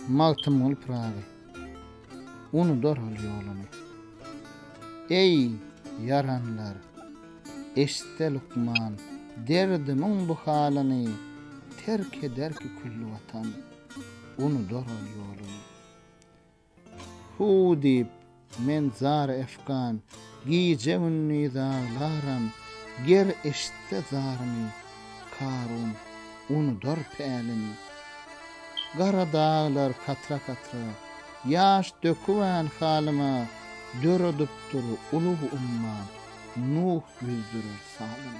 Magtymyl pragy. Unu dorul ýoluny. Ey yaranlar, eşde Lukman, derdimin bu halyny terk ederki küllü vatan. Unu dorul ýoluny. Hu diýip men zar efkan, giýjegünni dağlaram, ger eşde zarymy, karun, unu dor pälini. Gara dağlar katra katra, yaş döküvän halyma, döredipdir ulug umman, Nuh yüzdürür salym.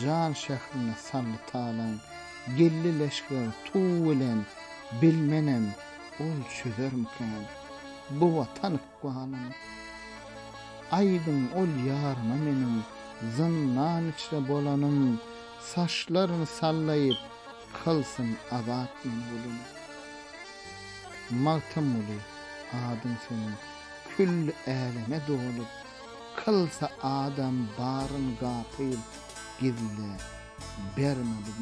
Can şährine sally talan, gelli leşker tuw bilen, bilmenem, ol çözermiken, bu watan ykbalym. Aýdyn ol ýaryma menim, zynnan içre bolanım, saçlaryny sallaýyp, kılsın azat men bolum. Magtymly adym senin, küll äleme dolup, kılsa adam barın gapyl, gizle berme bu